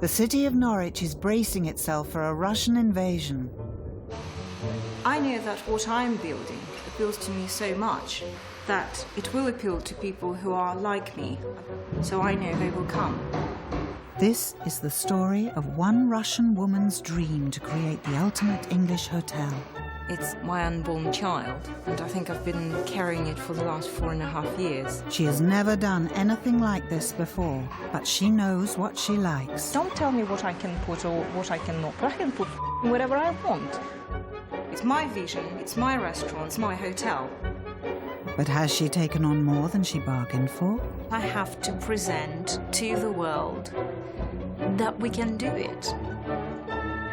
The city of Norwich is bracing itself for a Russian invasion. I know that what I'm building appeals to me so much that it will appeal to people who are like me, so I know they will come. This is the story of one Russian woman's dream to create the ultimate English hotel. It's my unborn child, and I think I've been carrying it for the last 4.5 years. She has never done anything like this before, but she knows what she likes. Don't tell me what I can put or what I cannot put. I can put whatever I want. It's my vision, it's my restaurant, it's my hotel. But has she taken on more than she bargained for? I have to present to the world that we can do it.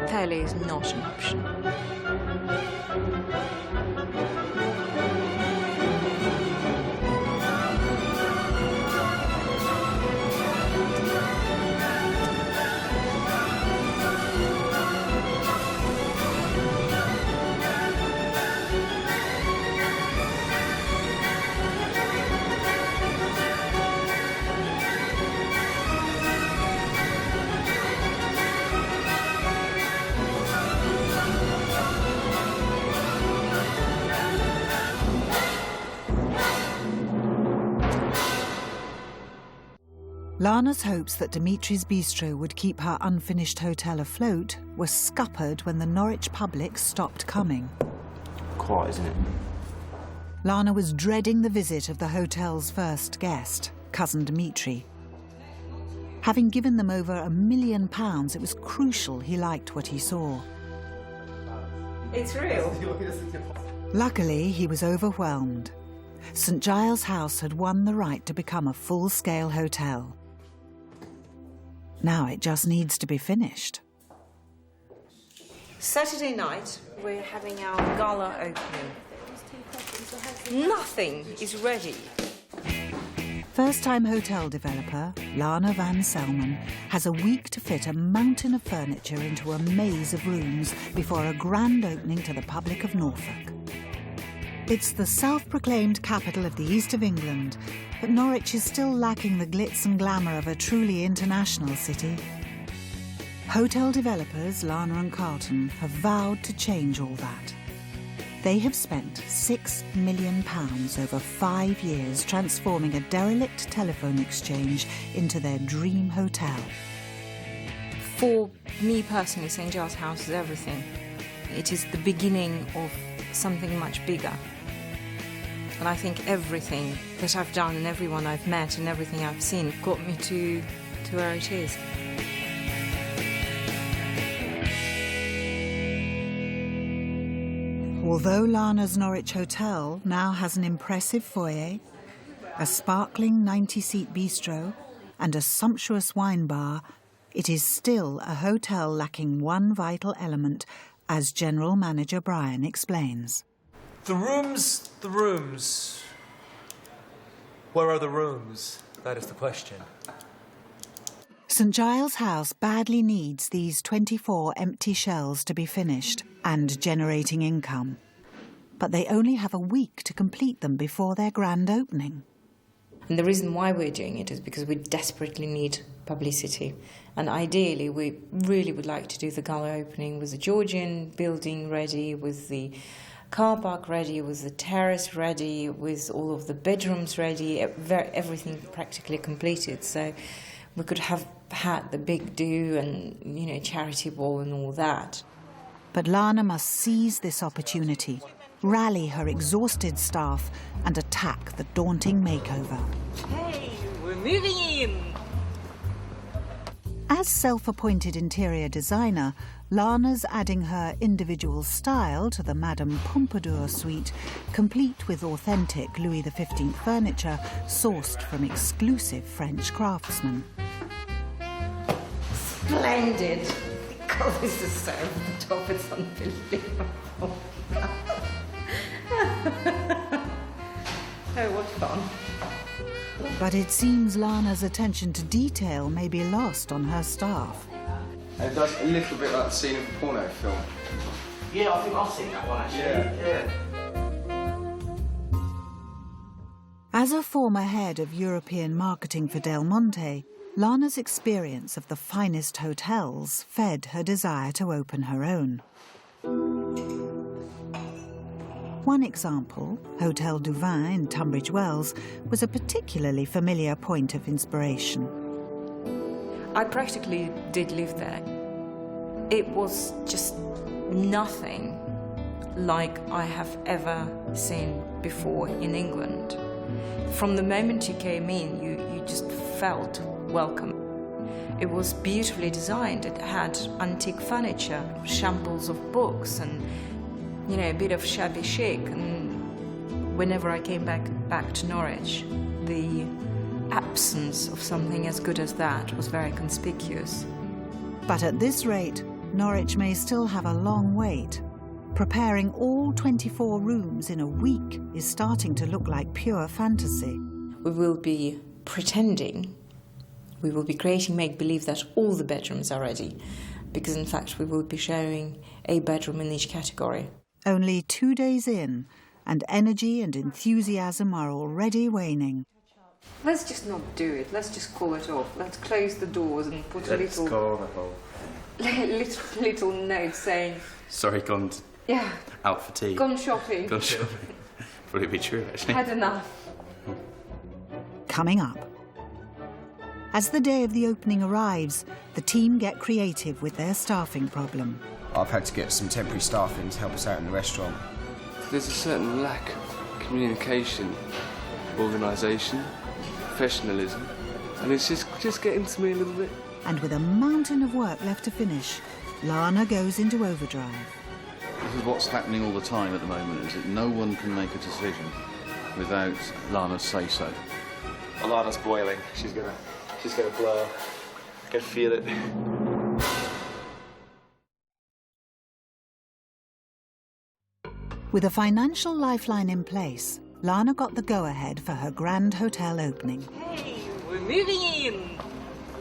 Failure is not an option. Lana's hopes that Dimitri's bistro would keep her unfinished hotel afloat were scuppered when the Norwich public stopped coming. Quiet, isn't it? Lana was dreading the visit of the hotel's first guest, cousin Dimitri. Having given them over £1 million, it was crucial he liked what he saw. It's real. Luckily, he was overwhelmed. St Giles House had won the right to become a full-scale hotel. Now it just needs to be finished. Saturday night, we're having our gala opening. Nothing is ready. First-time hotel developer Lana van Selman has a week to fit a mountain of furniture into a maze of rooms before a grand opening to the public of Norfolk. It's the self-proclaimed capital of the east of England, but Norwich is still lacking the glitz and glamour of a truly international city. Hotel developers Lana and Carleton have vowed to change all that. They have spent £6 million over 5 years transforming a derelict telephone exchange into their dream hotel. For me personally, St Giles House is everything. It is the beginning of something much bigger. And I think everything that I've done and everyone I've met and everything I've seen got me to where it is. Although Lana's Norwich Hotel now has an impressive foyer, a sparkling 90-seat bistro and a sumptuous wine bar, it is still a hotel lacking one vital element, as General Manager Brian explains. The rooms. Where are the rooms? That is the question. St Giles House badly needs these 24 empty shells to be finished and generating income. But they only have a week to complete them before their grand opening. And the reason why we're doing it is because we desperately need publicity. And ideally, we really would like to do the gala opening with the Georgian building ready, with the car park ready, with the terrace ready, with all of the bedrooms ready, everything practically completed. So we could have had the big do and, charity ball and all that. But Lana must seize this opportunity, rally her exhausted staff and attack the daunting makeover. Hey, we're moving in! As self-appointed interior designer, Lana's adding her individual style to the Madame Pompadour suite, complete with authentic Louis XV furniture sourced from exclusive French craftsmen. Splendid! God, this is so over the top, it's unbelievable. Oh, what fun. But it seems Lana's attention to detail may be lost on her staff. It does a little bit like the scene of a porno film. Yeah, I think I've seen that one actually. Yeah. As a former head of European marketing for Del Monte, Lana's experience of the finest hotels fed her desire to open her own. One example, Hotel du Vin in Tunbridge Wells, was a particularly familiar point of inspiration. I practically did live there. It was just nothing like I have ever seen before in England. From the moment you came in, you just felt welcome. It was beautifully designed. It had antique furniture, shambles of books, and a bit of shabby chic. And whenever I came back to Norwich, the absence of something as good as that was very conspicuous. But at this rate, Norwich may still have a long wait. Preparing all 24 rooms in a week is starting to look like pure fantasy. We will be pretending, we will be creating make-believe that all the bedrooms are ready, because in fact we will be showing a bedroom in each category. Only 2 days in, and energy and enthusiasm are already waning. Let's just not do it. Let's just call it off. Let's close the doors and put a little note saying, sorry, gone out for tea. Gone shopping. Gone shopping. Would it be true, actually? Had enough. Coming up. As the day of the opening arrives, the team get creative with their staffing problem. I've had to get some temporary staff in to help us out in the restaurant. There's a certain lack of communication, organisation, professionalism, and it's just getting to me a little bit. And with a mountain of work left to finish, Lana goes into overdrive. This is what's happening all the time at the moment, is that no one can make a decision without Lana's say-so. Lana's boiling. She's gonna blow. I can feel it. With a financial lifeline in place, Lana got the go-ahead for her grand hotel opening. Hey, we're moving in!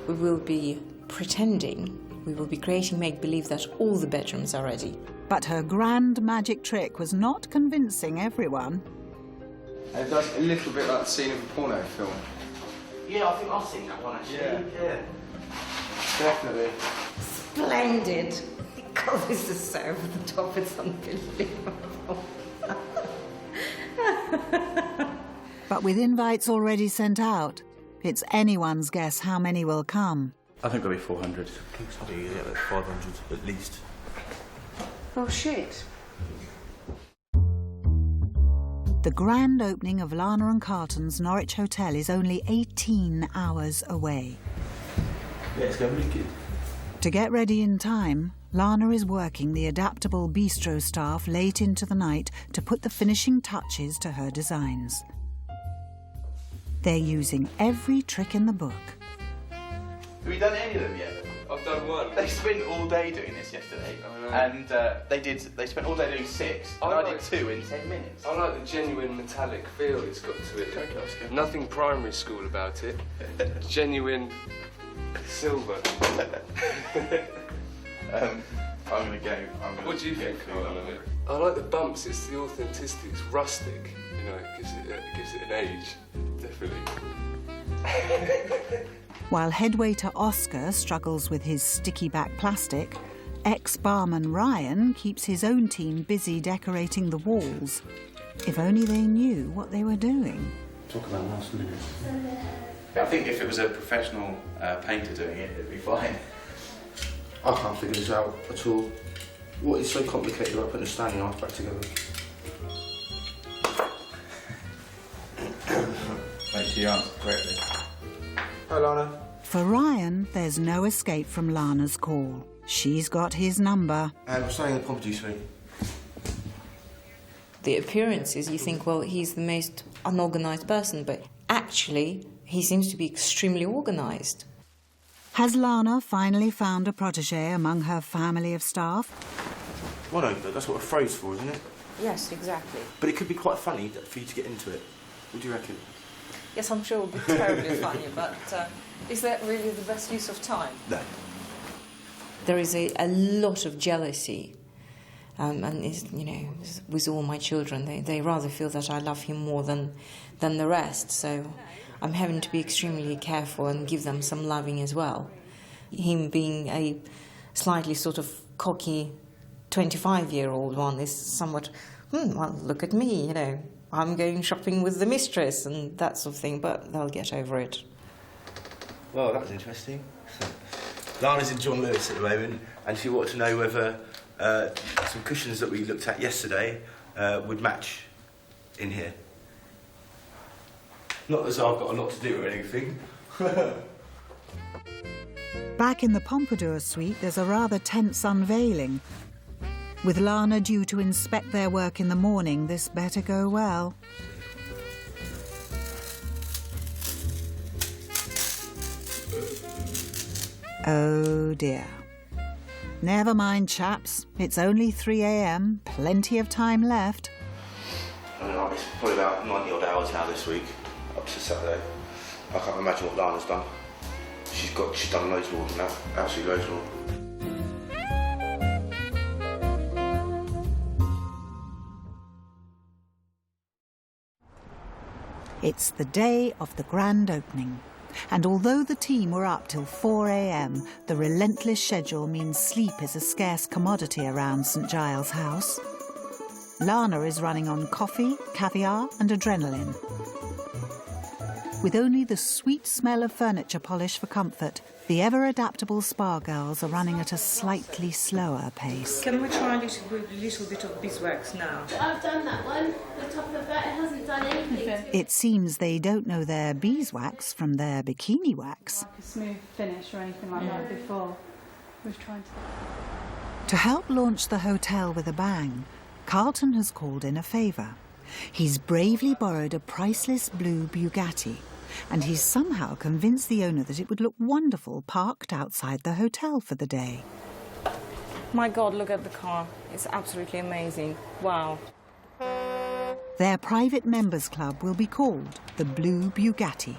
We will be pretending, we will be creating make-believe that all the bedrooms are ready. But her grand magic trick was not convincing everyone. And it does a little bit like the scene of a porno film. Yeah, I think I've seen that one actually. Yeah. Definitely. Splendid! God, this is so over the top, it's unbelievable. But with invites already sent out, it's anyone's guess how many will come. I think there'll be 400. Yeah, like 500 at least. Oh, shit. The grand opening of Lana and Carleton's Norwich Hotel is only 18 hours away. Yeah, it's going really good. To get ready in time, Lana is working the adaptable bistro staff late into the night to put the finishing touches to her designs. They're using every trick in the book. Have you done any of them yet? I've done one. They spent all day doing this yesterday, and they spent all day doing 6, and I did 2 in 10 minutes. I like the genuine metallic feel it's got to it. Okay, that's good. Nothing primary school about it. Genuine silver. I'm gonna go. What do you think? I like the bumps. It's the authenticity. It's rustic. It gives it an age. Definitely. While head waiter Oscar struggles with his sticky back plastic, ex-barman Ryan keeps his own team busy decorating the walls. If only they knew what they were doing. Talk about last minute. I think if it was a professional painter doing it, it'd be fine. I can't figure this out at all. What is so complicated about putting a standing knife back together? Make sure you answer correctly. Hi, Lana. For Ryan, there's no escape from Lana's call. She's got his number. I'm staying in the Pompidou suite. The appearances, you think, well, he's the most unorganised person, but actually, he seems to be extremely organised. Has Lana finally found a protégé among her family of staff? Well, no, that's what a phrase for, isn't it? Yes, exactly. But it could be quite funny for you to get into it. What do you reckon? Yes, I'm sure it will be terribly funny, but is that really the best use of time? No. There is a lot of jealousy, and with all my children, they rather feel that I love him more than the rest. So I'm having to be extremely careful and give them some loving as well. Him being a slightly sort of cocky 25-year-old one is somewhat, well, look at me, you know, I'm going shopping with the mistress and that sort of thing, but they'll get over it. Well, that was interesting. Lana's in John Lewis at the moment, and she wanted to know whether some cushions that we looked at yesterday would match in here. Not as I've got a lot to do or anything. Back in the Pompadour suite, there's a rather tense unveiling. With Lana due to inspect their work in the morning, this better go well. Oh dear. Never mind, chaps. It's only 3 a.m. Plenty of time left. I don't know, it's probably about 90 odd hours now this week, up to Saturday. I can't imagine what Lana's done. She's done loads more than that, absolutely loads more. It's the day of the grand opening. And although the team were up till 4 a.m, the relentless schedule means sleep is a scarce commodity around St Giles House. Lana is running on coffee, caviar and adrenaline. With only the sweet smell of furniture polish for comfort, the ever-adaptable spa girls are running at a slightly slower pace. Can we try a little bit of beeswax now? I've done that one. The top of that, it hasn't done anything. It seems they don't know their beeswax from their bikini wax. Like a smooth finish or anything like that before. We've tried To help launch the hotel with a bang, Carleton has called in a favour. He's bravely borrowed a priceless blue Bugatti, and he's somehow convinced the owner that it would look wonderful parked outside the hotel for the day. My God, look at the car. It's absolutely amazing. Wow. Their private members club will be called the Blue Bugatti,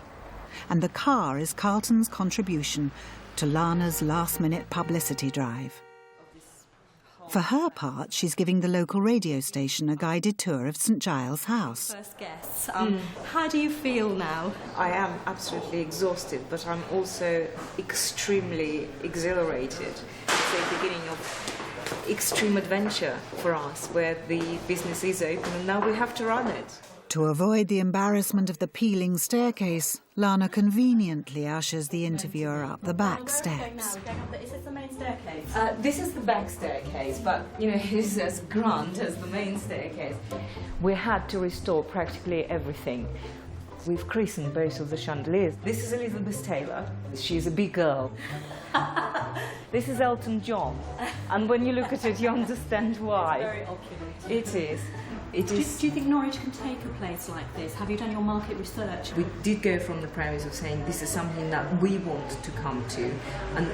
and the car is Carleton's contribution to Lana's last-minute publicity drive. For her part, she's giving the local radio station a guided tour of St Giles House. First guests. How do you feel now? I am absolutely exhausted, but I'm also extremely exhilarated. It's the beginning of extreme adventure for us, where the business is open and now we have to run it. To avoid the embarrassment of the peeling staircase, Lana conveniently ushers the interviewer up the back steps. Is this the main staircase? This is the back staircase, but you know, it is as grand as the main staircase. We had to restore practically everything. We've christened both of the chandeliers. This is Elizabeth Taylor. She's a big girl. This is Elton John. And when you look at it, you understand why. It's very opulent. It is. It is. Do you think Norwich can take a place like this? Have you done your market research? We did go from the premise of saying this is something that we want to come to, and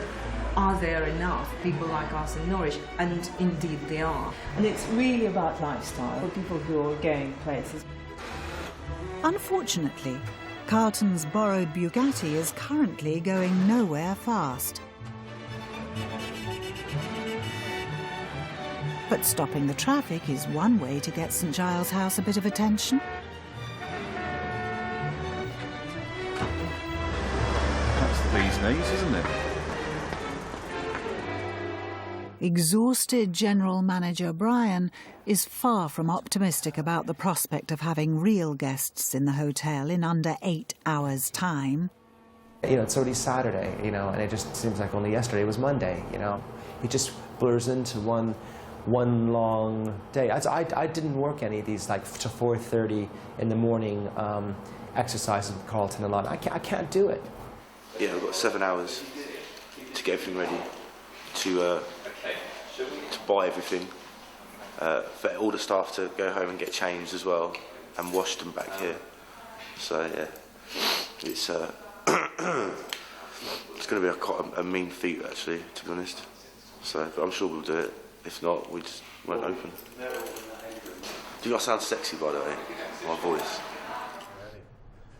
are there enough people like us in Norwich? And indeed they are. And it's really about lifestyle for people who are going places. Unfortunately, Carleton's borrowed Bugatti is currently going nowhere fast. But stopping the traffic is one way to get St Giles House a bit of attention. That's the bee's knees, isn't it? Exhausted General Manager Brian is far from optimistic about the prospect of having real guests in the hotel in under 8 hours' time. You know, it's already Saturday, you know, and it just seems like only yesterday was Monday, you know. It just blurs into one long day. I didn't work any of these like to 4:30 in the morning exercises with Carleton and Lana. I can't do it. Yeah, we've got 7 hours to get everything ready, to buy everything, for all the staff to go home and get changed as well, and washed them back here. So yeah, it's it's going to be quite a mean feat actually, to be honest. So, but I'm sure we'll do it. If not, we just won't open. Do I sound sexy, by the way? My voice.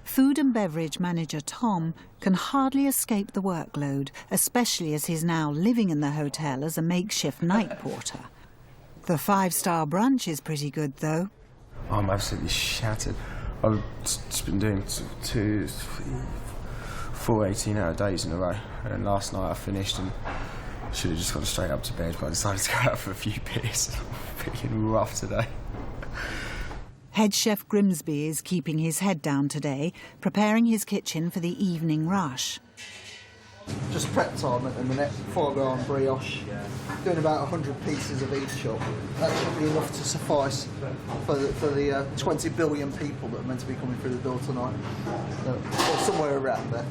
Food and beverage manager Tom can hardly escape the workload, especially as he's now living in the hotel as a makeshift night porter. The 5-star brunch is pretty good, though. I'm absolutely shattered. I've just been doing 4 18-hour days in a row, and last night I finished and should have just gone straight up to bed, but I decided to go out for a few beers. I'm feeling rough today. Head chef Grimsby is keeping his head down today, preparing his kitchen for the evening rush. Just prep time at the minute, foie gras and brioche. Doing about 100 pieces of each up. That should be enough to suffice for the 20 billion people that are meant to be coming through the door tonight. Or somewhere around there.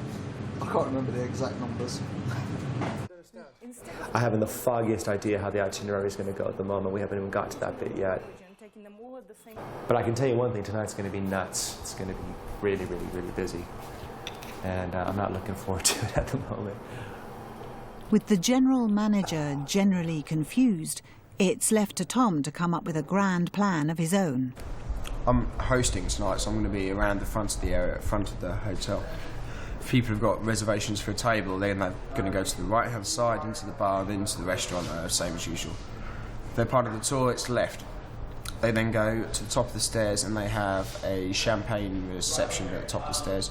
I can't remember the exact numbers. I haven't the foggiest idea how the itinerary is going to go at the moment. We haven't even got to that bit yet. But I can tell you one thing, tonight's going to be nuts. It's going to be really, really, really busy. And I'm not looking forward to it at the moment. With the general manager generally confused, it's left to Tom to come up with a grand plan of his own. I'm hosting tonight, so I'm going to be around the front of the area, front of the hotel. If people have got reservations for a table, then they're going to go to the right-hand side, into the bar, then into the restaurant, same as usual. If they're part of the tour, it's left. They then go to the top of the stairs and they have a champagne reception at the top of the stairs,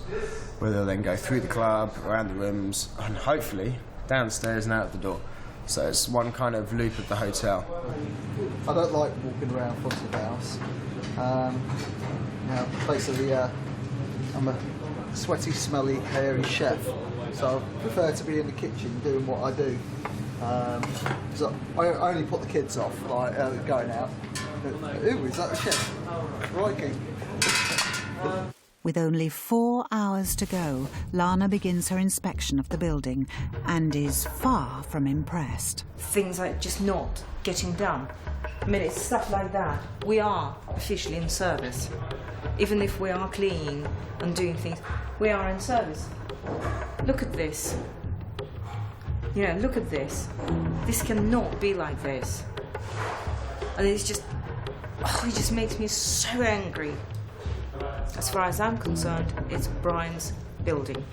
where they'll then go through the club, around the rooms, and hopefully downstairs and out the door. So it's one kind of loop of the hotel. I don't like walking around front of the house. Basically, I'm a sweaty, smelly, hairy chef, so I prefer to be in the kitchen doing what I do. So I only put the kids off, like going out. Ooh, is that the chef? Crikey. With only 4 hours to go, Lana begins her inspection of the building and is far from impressed. Things are just not getting done. I mean, it's stuff like that. We are officially in service. Even if we are cleaning and doing things, we are in service. Look at this. Yeah, look at this. This cannot be like this. And it's just, it just makes me so angry. As far as I'm concerned, it's Brian's building.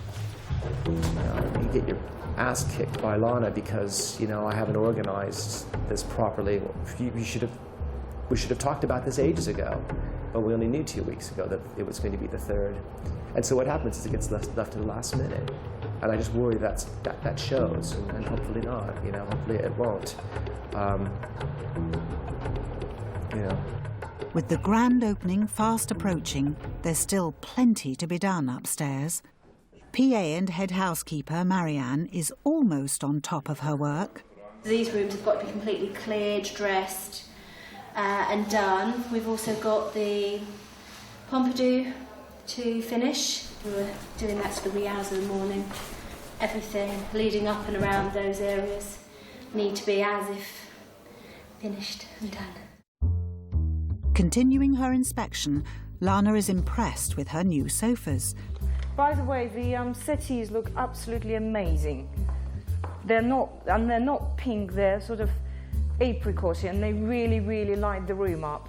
You get your ass kicked by Lana because, I haven't organised this properly. We should have talked about this ages ago, but we only knew 2 weeks ago that it was going to be the 3rd. And so what happens is it gets left to the last minute. And I just worry that shows, and hopefully not, hopefully it won't. With the grand opening fast approaching, there's still plenty to be done upstairs. PA and head housekeeper Marianne is almost on top of her work. These rooms have got to be completely cleared, dressed and done. We've also got the Pompadour to finish. We're doing that to the wee hours of the morning. Everything leading up and around those areas need to be as if finished and done. Continuing her inspection, Lana is impressed with her new sofas. By the way, the settees look absolutely amazing. They're not pink, they're sort of apricot, and they really, really light the room up.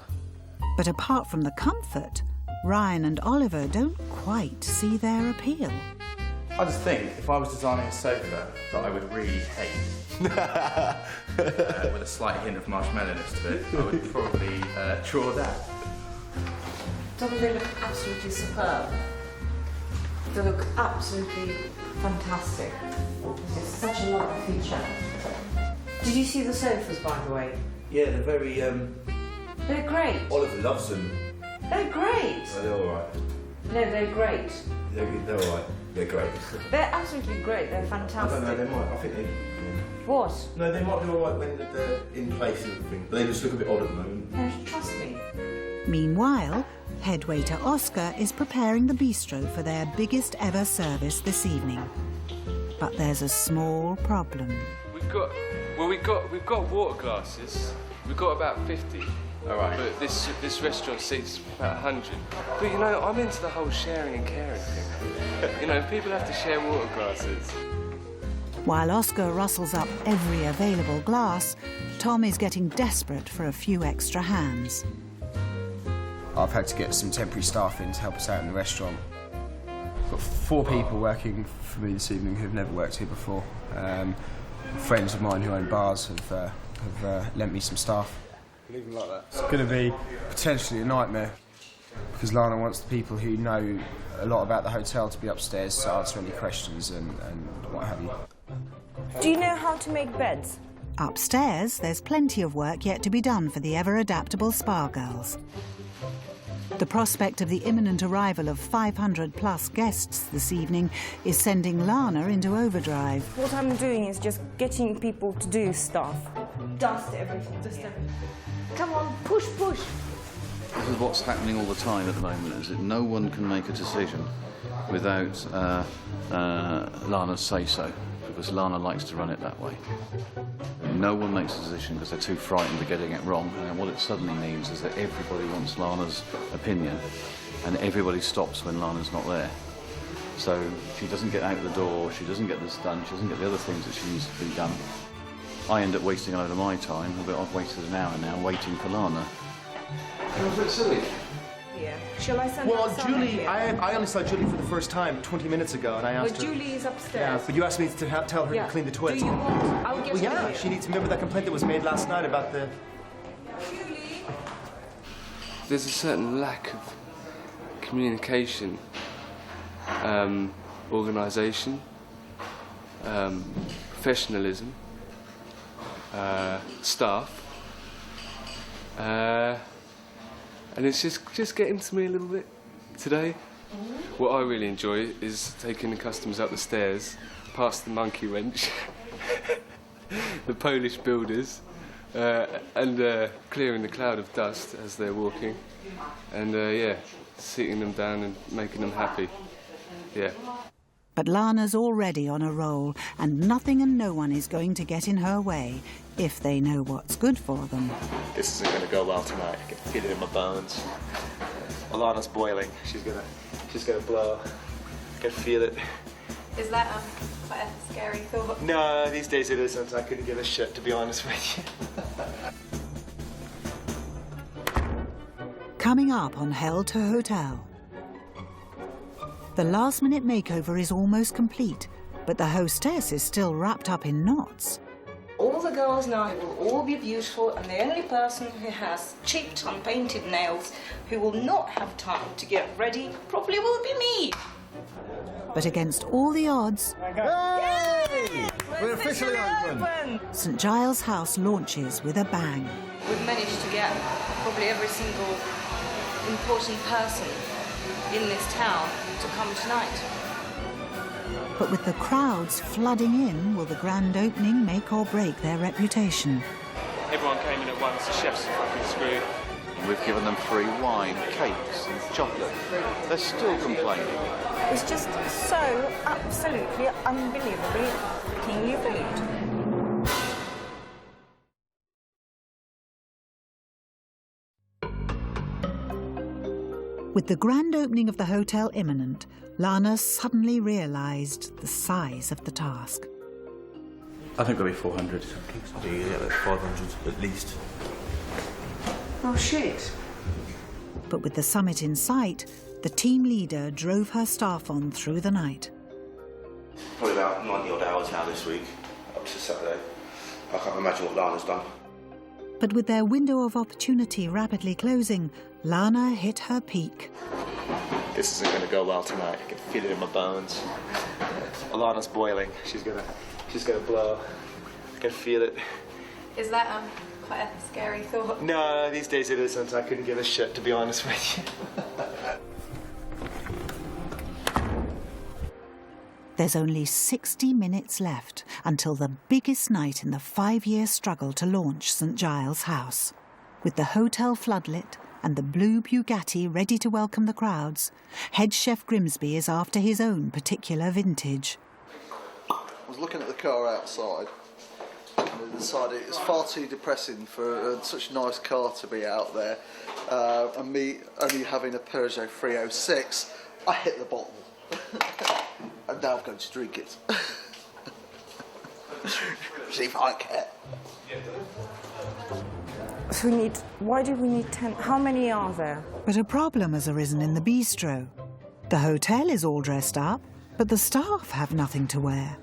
But apart from the comfort, Ryan and Oliver don't quite see their appeal. I just think if I was designing a sofa that I would really hate, with a slight hint of marshmallowness to it, I would probably draw that. Don't they look absolutely superb? They look absolutely fantastic. It's such a lovely feature. Did you see the sofas, by the way? Yeah, they're very... They're great. Oliver loves them. They're great. Oh, they're all right. No, they're great. They're all right. They're great. They're absolutely great. They're fantastic. I don't know, they might. I think they... What? No, they might be all right when they're in place and everything, but they just look a bit odd at the moment. No, trust me. Meanwhile, head waiter Oscar is preparing the bistro for their biggest ever service this evening. But there's a small problem. We've got water glasses. We've got about 50. All right. But this restaurant seats about 100. But I'm into the whole sharing and caring thing. People have to share water glasses. While Oscar rustles up every available glass, Tom is getting desperate for a few extra hands. I've had to get some temporary staff in to help us out in the restaurant. Got 4 people working for me this evening who've never worked here before. Friends of mine who own bars have lent me some staff. It's going to be potentially a nightmare. because Lana wants the people who know a lot about the hotel to be upstairs to answer any questions and what have you. Do you know how to make beds? Upstairs, there's plenty of work yet to be done for the ever-adaptable spa girls. The prospect of the imminent arrival of 500-plus guests this evening is sending Lana into overdrive. What I'm doing is just getting people to do stuff. Dust everything. Dust everything. Come on, push, push. This is what's happening all the time at the moment, is that no one can make a decision without Lana's say-so, because Lana likes to run it that way. No one makes a decision because they're too frightened of getting it wrong, and what it suddenly means is that everybody wants Lana's opinion, and everybody stops when Lana's not there. So she doesn't get out the door, she doesn't get this done, she doesn't get the other things that she needs to be done. I end up wasting a load of my time, but I've wasted an hour now waiting for Lana. Feels a bit silly. Yeah. Shall I send Well, her Julie, I only saw Julie for the first time 20 minutes ago, and I asked her... But Julie is upstairs. Yeah, but you asked me to tell her to clean the toilets. Do you want... I'll get Well, her yeah, here. she needs to remember that complaint that was made last night about the... Julie! There's a certain lack of communication, organisation, professionalism, staff, and it's just getting to me a little bit today. What I really enjoy is taking the customers up the stairs, past the monkey wrench, the Polish builders, and clearing the cloud of dust as they're walking, and yeah, sitting them down and making them happy. Yeah. But Lana's already on a roll, and nothing and no one is going to get in her way if they know what's good for them. This isn't going to go well tonight. I can feel it in my bones. Alana's boiling. She's gonna blow. I can feel it. Is that quite a scary thought? No, these days it isn't. I couldn't give a shit, to be honest with you. Coming up on Hell to Hotel. The last-minute makeover is almost complete, but the hostess is still wrapped up in knots. All the girls now will all be beautiful, and the only person who has chipped, unpainted nails, who will not have time to get ready, probably will be me. But against all the odds, Yay! We're officially open! St Giles House launches with a bang. We've managed to get probably every single important person in this town to come tonight. But with the crowds flooding in, will the grand opening make or break their reputation? Everyone came in at once, the chefs are fucking screwed. We've given them free wine, cakes and chocolate. They're still complaining. It's just so absolutely unbelievably kingly food. With the grand opening of the hotel imminent, Lana suddenly realised the size of the task. I think it'll be 400. Yeah, 500 at least. Oh, shit. But with the summit in sight, the team leader drove her staff on through the night. Probably about 90 odd hours now this week, up to Saturday. I can't imagine what Lana's done. But with their window of opportunity rapidly closing, Lana hit her peak. This isn't going to go well tonight. I can feel it in my bones. Alana's boiling. She's gonna blow. I can feel it. Is that quite a scary thought? No, these days it isn't. I couldn't give a shit, to be honest with you. There's only 60 minutes left until the biggest night in the 5-year struggle to launch St Giles House. With the hotel floodlit and the blue Bugatti ready to welcome the crowds, head chef Grimsby is after his own particular vintage. I was looking at the car outside and I decided it's far too depressing for such a nice car to be out there, and me only having a Peugeot 306. I hit the bottle and now I'm going to drink it. See if I care. So why do we need 10? How many are there? But a problem has arisen in the bistro. The hotel is all dressed up, but the staff have nothing to wear.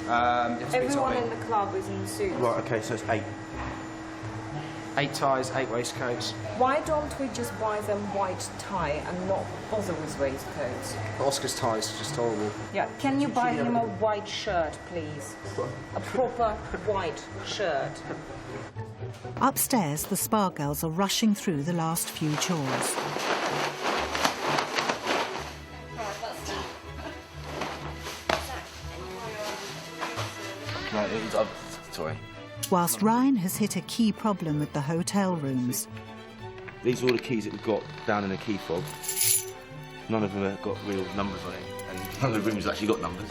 Everyone in the club is in suits. Right, okay, so it's 8. 8 ties, 8 waistcoats. Why don't we just buy them white tie and not bother with waistcoats? Oscar's ties are just horrible. Yeah, can you buy him a white shirt, please? A proper white shirt. Upstairs, the spa girls are rushing through the last few chores. Sorry. Whilst Ryan has hit a key problem with the hotel rooms. These are all the keys that we've got down in the key fob. None of them have got real numbers on it, and none of the rooms actually got numbers.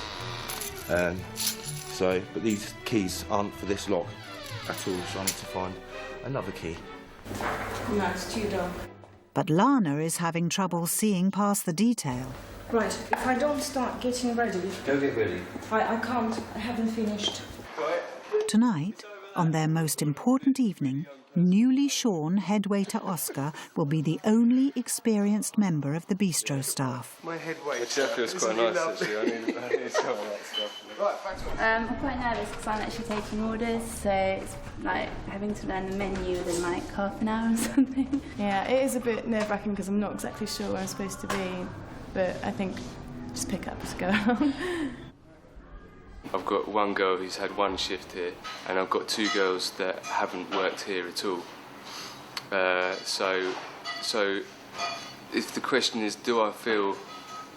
But these keys aren't for this lock at all, so I need to find another key. No, it's too dark. But Lana is having trouble seeing past the detail. Right, if I don't start getting ready... Go get ready. I can't, I haven't finished. Tonight, on their most important evening, newly shorn head waiter Oscar will be the only experienced member of the bistro staff. My head waiter. Which feels quite nice, actually. I need some of that stuff. I'm quite nervous because I'm actually taking orders, so it's like having to learn the menu within like half an hour or something. Yeah, it is a bit nerve-wracking because I'm not exactly sure where I'm supposed to be, but I think just pick up as go along. I've got one girl who's had one shift here, and I've got 2 girls that haven't worked here at all. So if the question is, do I feel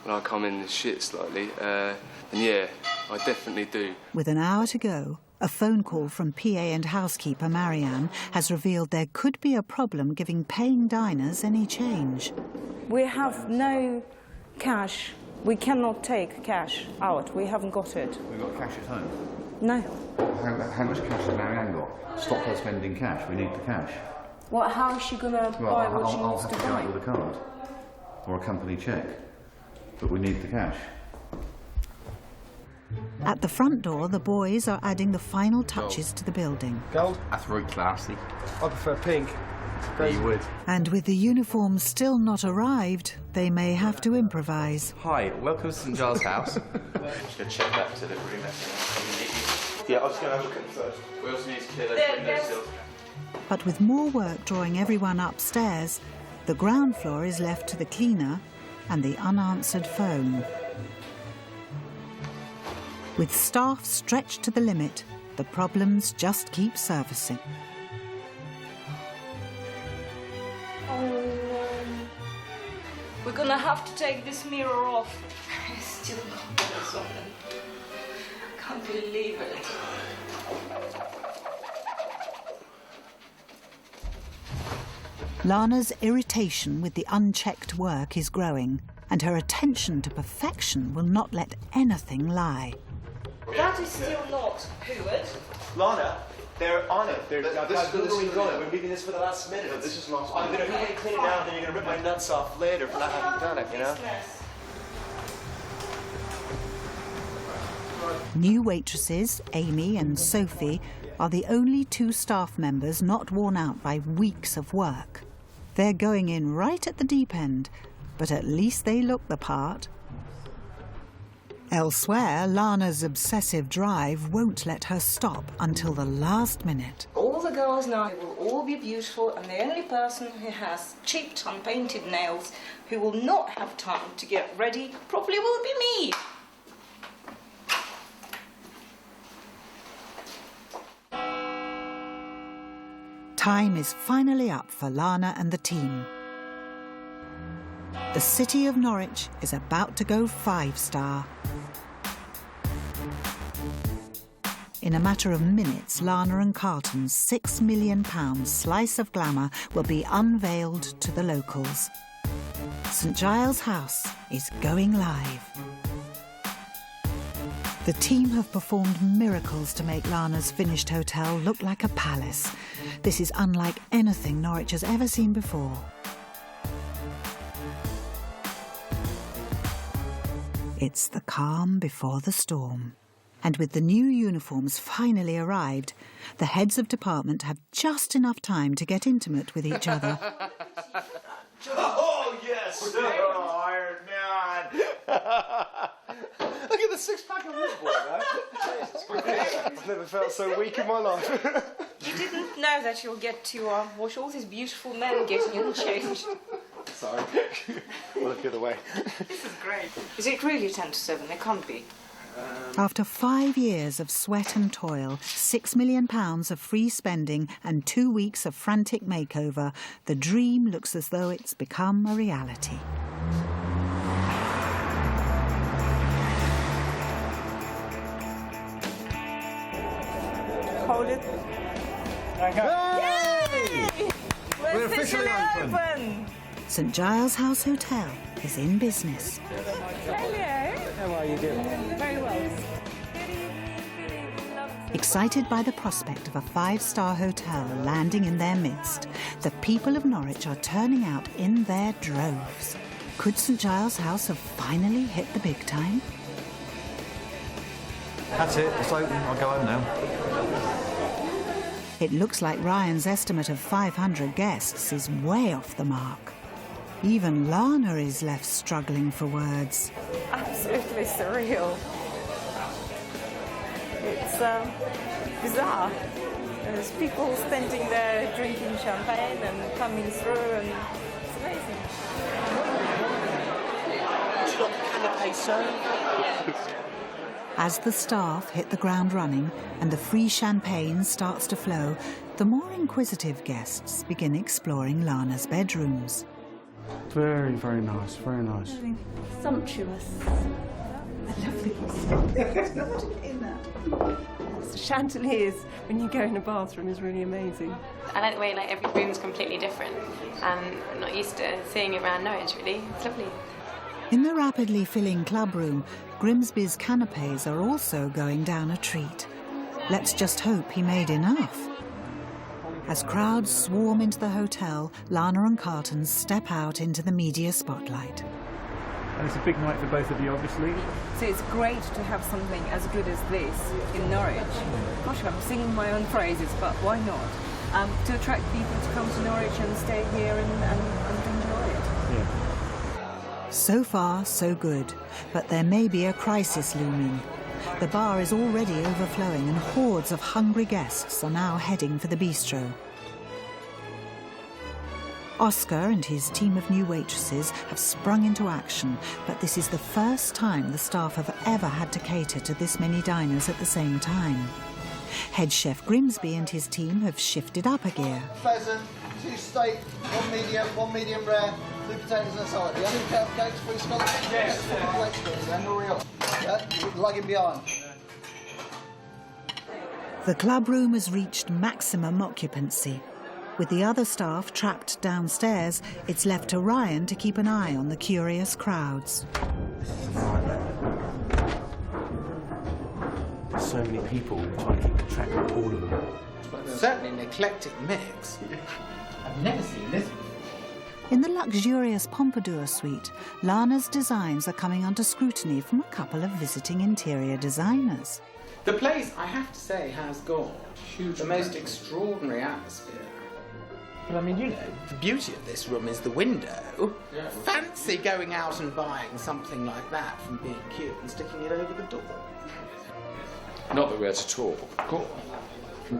like I'm in the shit slightly, then yeah, I definitely do. With an hour to go, a phone call from PA and housekeeper Marianne has revealed there could be a problem giving paying diners any change. We have no cash. We cannot take cash out. We haven't got it. We've got cash at home? No. How much cash has Marianne got? Stop her spending cash. We need the cash. Well, how is she going to buy what she I'll needs have to to go buy? out with a card or a company cheque, but we need the cash. At the front door, the boys are adding the final touches to the building. Gold? That's very classy. I prefer pink. You would. And with the uniforms still not arrived, they may have to improvise. Hi, welcome to St Giles House. Just going to check that to the room. Yeah, I was going to have a look at them first. We also need to clear those windowsills. But with more work drawing everyone upstairs, the ground floor is left to the cleaner and the unanswered phone. With staff stretched to the limit, the problems just keep surfacing. We're going to have to take this mirror off. I still got this on it. I can't believe it. Lana's irritation with the unchecked work is growing, and her attention to perfection will not let anything lie. That is still not Heward. Lana, they're on it. They're This We're leaving this for the last minute. This is last I'm going to really clean it out, and then you're going to rip my nuts off later for not having done it, you know? New waitresses, Amy and Sophie, are the only 2 staff members not worn out by weeks of work. They're going in right at the deep end, but at least they look the part. Elsewhere, Lana's obsessive drive won't let her stop until the last minute. All the girls now will all be beautiful, and the only person who has chipped, unpainted nails, who will not have time to get ready, probably will be me. Time is finally up for Lana and the team. The city of Norwich is about to go 5-star. In a matter of minutes, Lana and Carleton's £6 million slice of glamour will be unveiled to the locals. St Giles House is going live. The team have performed miracles to make Lana's finished hotel look like a palace. This is unlike anything Norwich has ever seen before. It's the calm before the storm. And with the new uniforms finally arrived, the heads of department have just enough time to get intimate with each other. Oh, yes! Oh, Iron Man! Look at the six-pack of this boy, man. I've never felt so weak in my life. You didn't know that you'll get to watch all these beautiful men getting in changed. Sorry. Well, get away. This is great. Is it really 10 to 7? It can't be. After 5 years of sweat and toil, £6 million of free spending and 2 weeks of frantic makeover, the dream looks as though it's become a reality. Hold it. Yay! We're officially open! St Giles House Hotel is in business. How are you doing? Very well. Excited by the prospect of a 5-star hotel landing in their midst, the people of Norwich are turning out in their droves. Could St Giles House have finally hit the big time? That's it, it's open. I'll go home now. It looks like Ryan's estimate of 500 guests is way off the mark. Even Lana is left struggling for words. Absolutely surreal. It's bizarre. There's people standing there drinking champagne and coming through, and it's amazing. Would you like a canapé, sir? As the staff hit the ground running and the free champagne starts to flow, the more inquisitive guests begin exploring Lana's bedrooms. Very, very nice, very nice. Sumptuous. Lovely. Chandeliers when you go in a bathroom is really amazing. I like the way like every room's completely different. I'm not used to seeing it around Norwich, really. It's lovely. In the rapidly filling club room, Grimsby's canapes are also going down a treat. Let's just hope he made enough. As crowds swarm into the hotel, Lana and Carleton step out into the media spotlight. And it's a big night for both of you, obviously. So it's great to have something as good as this in Norwich. Gosh, I'm singing my own praises, but why not? To attract people to come to Norwich and stay here and enjoy it. Yeah. So far, so good, but there may be a crisis looming. The bar is already overflowing and hordes of hungry guests are now heading for the bistro. Oscar and his team of new waitresses have sprung into action, but this is the first time the staff have ever had to cater to this many diners at the same time. Head chef Grimsby and his team have shifted up a gear. Pheasant, 2 steak, 1 medium rare, 2 potatoes and a salad. The only cakes, 3 scallops. Yes. Then hurry up. Yeah, lagging behind. The club room has reached maximum occupancy. With the other staff trapped downstairs, it's left to Ryan to keep an eye on the curious crowds. So many people trying to keep track of all of them. Certainly an eclectic mix. I've never seen this before. In the luxurious Pompadour suite, Lana's designs are coming under scrutiny from a couple of visiting interior designers. The place, I have to say, has got the most extraordinary atmosphere. But I mean, you know, the beauty of this room is the window. Yeah. Fancy going out and buying something like that from B&Q and sticking it over the door. Not that we're to talk, of course.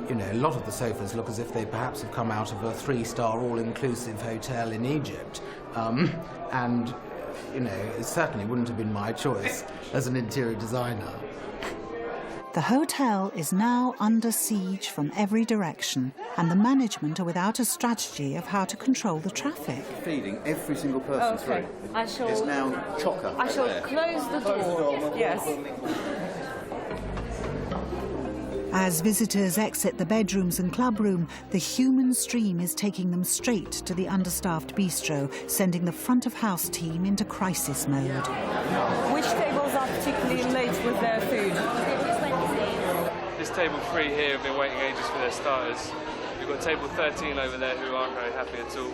You know, a lot of the sofas look as if they perhaps have come out of a 3-star all-inclusive hotel in Egypt. And, you know, it certainly wouldn't have been my choice as an interior designer. The hotel is now under siege from every direction, and the management are without a strategy of how to control the traffic. Feeding every single person through. I shall. It's now chocker. I shall close the door. Yes. As visitors exit the bedrooms and club room, the human stream is taking them straight to the understaffed bistro, sending the front-of-house team into crisis mode. Which tables are particularly late with their food? This table 3 here have been waiting ages for their starters. We've got table 13 over there who aren't very happy at all.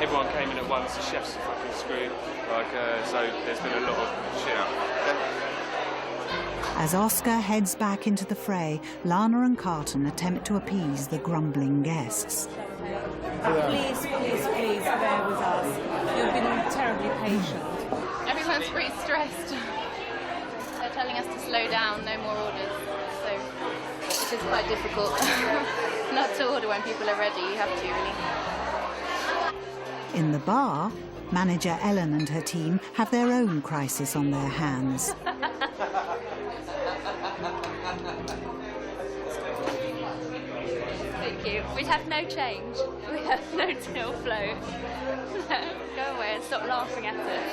Everyone came in at once, the chefs are fucking screwed. So there's been a lot of shit out. As Oscar heads back into the fray, Lana and Carleton attempt to appease the grumbling guests. Please, please, please bear with us. You've been terribly patient. Everyone's pretty stressed. telling us to slow down, no more orders. So it is quite difficult not to order when people are ready. You have to, really. In the bar, manager Ellen and her team have their own crisis on their hands. Thank you. We have no change. We have no till flow. Go away and stop laughing at us.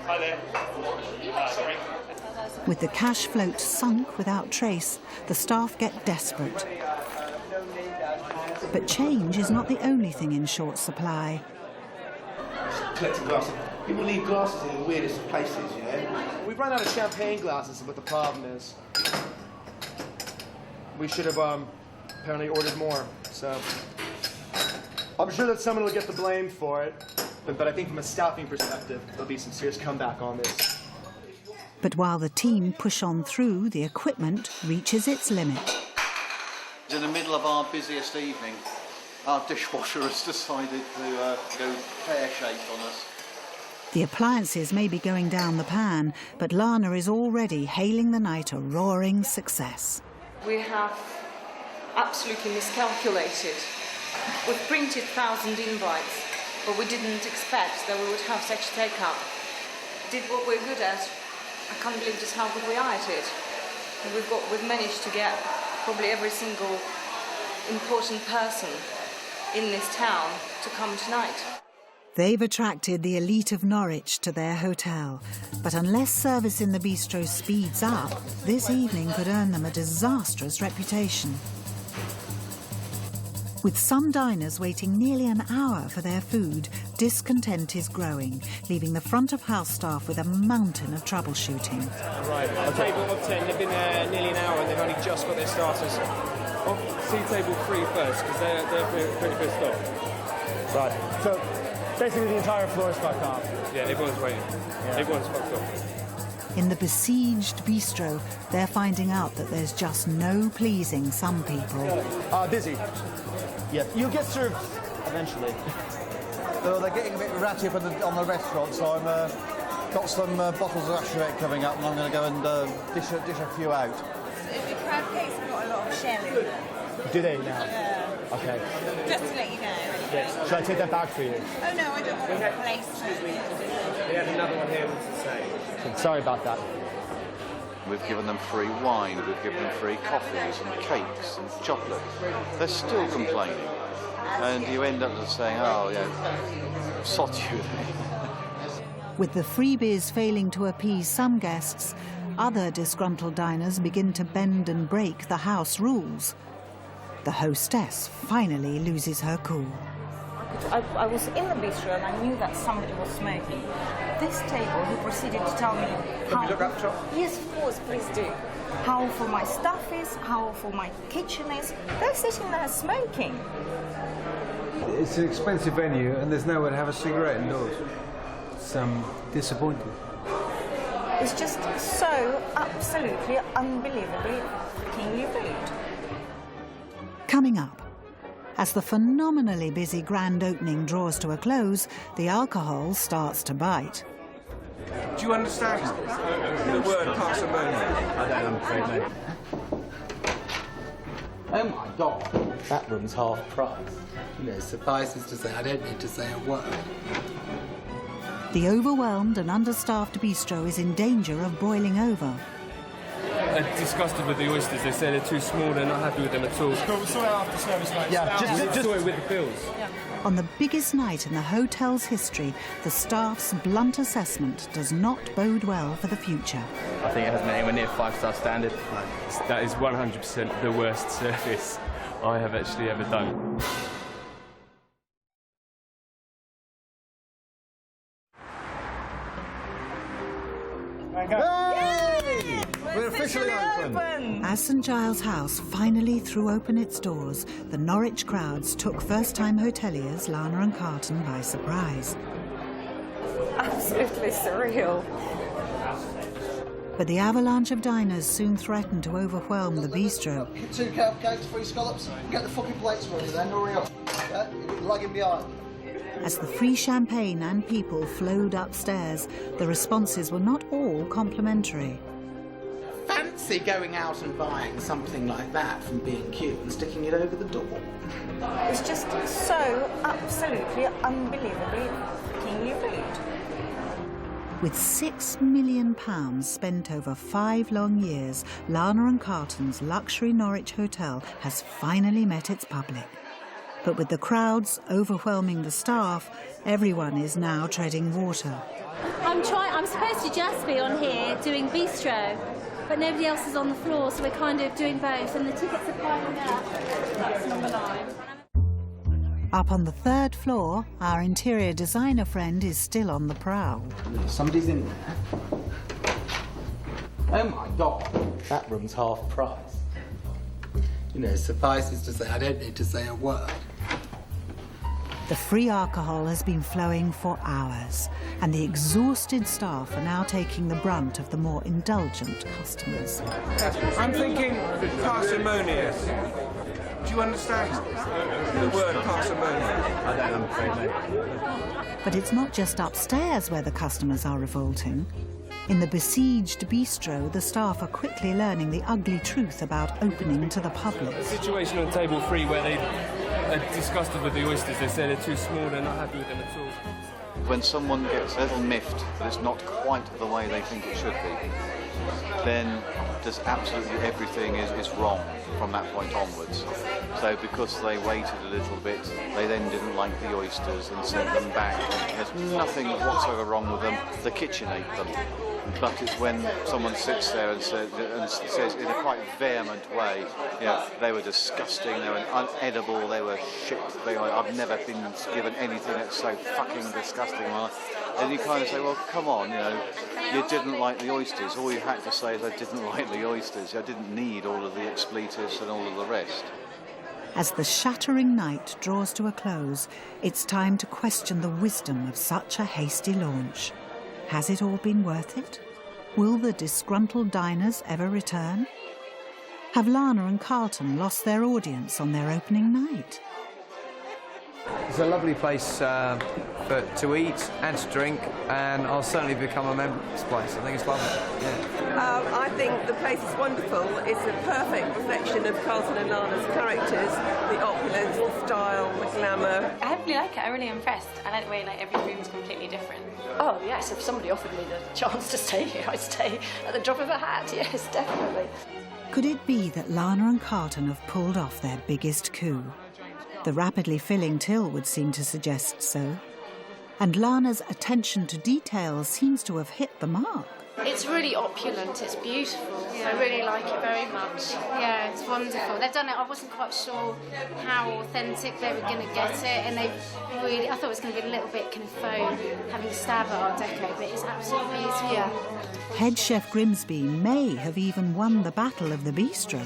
Hi there. Sorry. With the cash float sunk without trace, the staff get desperate. But change is not the only thing in short supply. Collecting glasses. People leave glasses in the weirdest of places, you know? We've run out of champagne glasses, and what the problem is. We should have apparently ordered more, so. I'm sure that someone will get the blame for it, but I think from a staffing perspective, there'll be some serious comeback on this. But while the team push on through, the equipment reaches its limit. In the middle of our busiest evening, our dishwasher has decided to go pear-shaped on us. The appliances may be going down the pan, but Lana is already hailing the night a roaring success. We have absolutely miscalculated. We've printed 1,000 invites, but we didn't expect that we would have such take-up. Did what we're good at. I can't believe just how good we are at it. And we've managed to get probably every single important person in this town to come tonight. They've attracted the elite of Norwich to their hotel, but unless service in the bistro speeds up, this evening could earn them a disastrous reputation. With some diners waiting nearly an hour for their food, discontent is growing, leaving the front of house staff with a mountain of troubleshooting. Right, a table of 10, they've been there nearly an hour and they've only just got their starters. I'll see table 3 first, because they're pretty pissed off. Right, so basically the entire floor is fucked off. Yeah, everyone's waiting. Yeah. Everyone's fucked off. In the besieged bistro, they're finding out that there's just no pleasing some people. Busy. Yeah, you'll get served eventually. So they're getting a bit ratty up on the restaurant, so I'm got some bottles of Asherette coming up, and I'm going to go and dish a few out. The crab cakes have got a lot of shell in them. Do they now? Yeah. Okay. Just to let you know. Yes. Should I take that back for you? Oh no, I don't want to replace them. We have another one here to say. Sorry about that. We've given them free wine, we've given them free coffees and cakes and chocolate. They're still complaining. And you end up just saying, oh, yeah, sod you. With the freebies failing to appease some guests, other disgruntled diners begin to bend and break the house rules. The hostess finally loses her cool. I was in the bistro and I knew that somebody was smoking. This table, he proceeded to tell me how... Can we look up top? Yes, of course, please do. How full my stuff is, how full my kitchen is. They're sitting there smoking. It's an expensive venue and there's nowhere to have a cigarette indoors. It's disappointing. It's just so absolutely unbelievably kingly rude. Coming up, as the phenomenally busy grand opening draws to a close, the alcohol starts to bite. Do you understand the word parsimony? I don't, I'm afraid, no. Oh my God, that room's half price. You know, suffices to say I don't need to say a word. The overwhelmed and understaffed bistro is in danger of boiling over. Disgusted with the oysters. They say they're too small. They're not happy with them at all. We'll sort out after service, mate. Yeah, just sort it with the bills. Yeah. On the biggest night in the hotel's history, the staff's blunt assessment does not bode well for the future. I think it hasn't been anywhere near 5-star standard. That is 100% the worst service I have actually ever done. Hey! We're officially open! As St Giles House finally threw open its doors, the Norwich crowds took first-time hoteliers Lana and Carleton by surprise. Absolutely surreal. But the avalanche of diners soon threatened to overwhelm the bistro. 2 cupcakes, 3 scallops. Get the fucking plates ready then, hurry up. You're lagging behind. As the free champagne and people flowed upstairs, the responses were not all complimentary. Fancy going out and buying something like that from B&Q and sticking it over the door. It's just so absolutely unbelievably keenly rude. With £6 million spent over 5 long years, Lana and Carleton's luxury Norwich hotel has finally met its public. But with the crowds overwhelming the staff, everyone is now treading water. I'm supposed to just be on here doing bistro, but nobody else is on the floor, so we're kind of doing both, and the tickets are piling up. That's on the line. Up on the 3rd floor, our interior designer friend is still on the prowl. Somebody's in there. Oh my God, that room's half price. You know, suffices to say, I don't need to say a word. The free alcohol has been flowing for hours, and the exhausted staff are now taking the brunt of the more indulgent customers. I'm thinking parsimonious. Do you understand the word parsimonious? I don't, I'm afraid, mate. But it's not just upstairs where the customers are revolting. In the besieged bistro, the staff are quickly learning the ugly truth about opening to the public. The situation on table 3 where they are disgusted with the oysters, they say they're too small, they're not happy with them at all. When someone gets a little miffed that it's not quite the way they think it should be, then just absolutely everything is wrong from that point onwards. So because they waited a little bit, they then didn't like the oysters and sent them back. There's nothing whatsoever wrong with them. The kitchen ate them. But it's when someone sits there and says in a quite vehement way, you know, they were disgusting, they were unedible, they were shit, I've never been given anything that's so fucking disgusting. And you kind of say, well, come on, you know, you didn't like the oysters. All you had to say is I didn't like the oysters. I didn't need all of the expletives and all of the rest. As the shattering night draws to a close, it's time to question the wisdom of such a hasty launch. Has it all been worth it? Will the disgruntled diners ever return? Have Lana and Carleton lost their audience on their opening night? It's a lovely place to eat and to drink, and I'll certainly become a member of this place. I think it's lovely. Yeah. I think the place is wonderful. It's a perfect reflection of Carleton and Lana's characters, the opulence, the style, the glamour. I really like it. I'm really impressed. I like the way every room's completely different. Oh yes, if somebody offered me the chance to stay here, I'd stay at the drop of a hat. Yes, definitely. Could it be that Lana and Carleton have pulled off their biggest coup? The rapidly filling till would seem to suggest so. And Lana's attention to detail seems to have hit the mark. It's really opulent, it's beautiful. I really like it very much. Yeah, it's wonderful. They've done it, I wasn't quite sure how authentic they were going to get it, and I thought it was going to be a little bit kind of faux, having a stab at Art Deco, but it's absolutely beautiful. Yeah. Head chef Grimsby may have even won the battle of the bistro.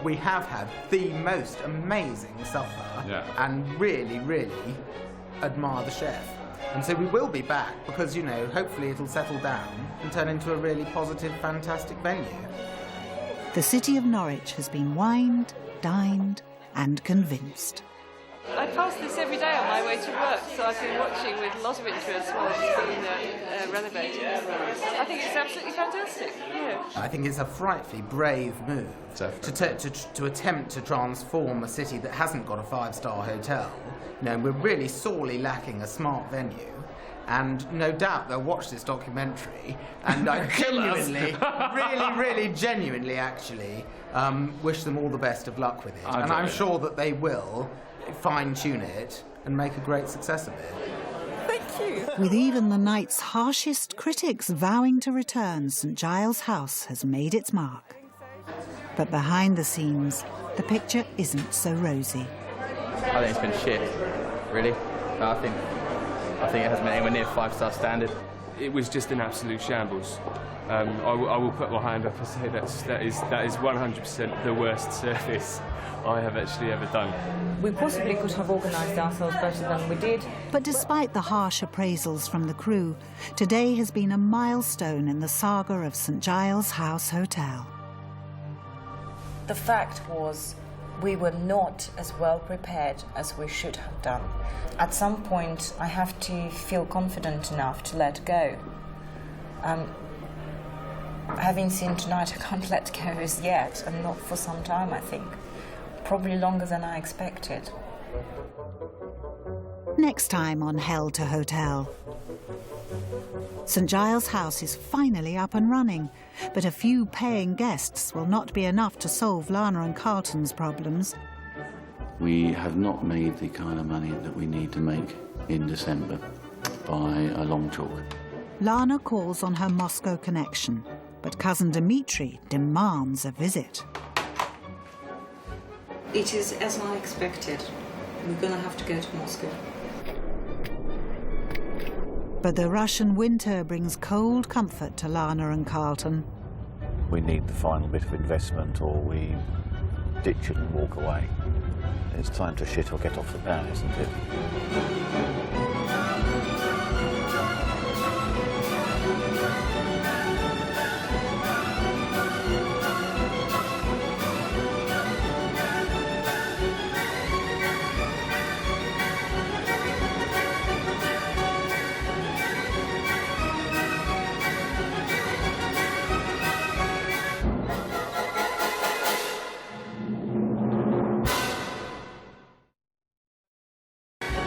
We have had the most amazing supper and really, really admire the chef. And so we will be back because, you know, hopefully it'll settle down and turn into a really positive, fantastic venue. The city of Norwich has been wined, dined and convinced. I pass this every day on my way to work, so I've been watching with a lot of interest while it's been renovated. I think it's absolutely fantastic. Yeah. I think it's a frightfully brave move to attempt to transform a city that hasn't got a 5-star hotel. You know, we're really sorely lacking a smart venue. And no doubt they'll watch this documentary, and I genuinely, really genuinely actually wish them all the best of luck with it. And I'm sure that they will fine-tune it and make a great success of it. Thank you. With even the night's harshest critics vowing to return, St Giles House has made its mark. But behind the scenes, the picture isn't so rosy. I think it's been shit, really. I think it hasn't been anywhere near 5-star standard. It was just an absolute shambles. I will put my hand up and say that is 100% the worst service I have actually ever done. We possibly could have organised ourselves better than we did. But despite the harsh appraisals from the crew, today has been a milestone in the saga of St Giles House Hotel. The fact was, we were not as well prepared as we should have done. At some point, I have to feel confident enough to let go. Having seen tonight, I can't let go as yet, and not for some time, I think. Probably longer than I expected. Next time on Hell to Hotel. St Giles House is finally up and running, but a few paying guests will not be enough to solve Lana and Carleton's problems. We have not made the kind of money that we need to make in December by a long chalk. Lana calls on her Moscow connection, but cousin Dmitri demands a visit. It is as I expected. We're going to have to go to Moscow. But the Russian winter brings cold comfort to Lana and Carleton. We need the final bit of investment, or we ditch it and walk away. It's time to shit or get off the bow, isn't it?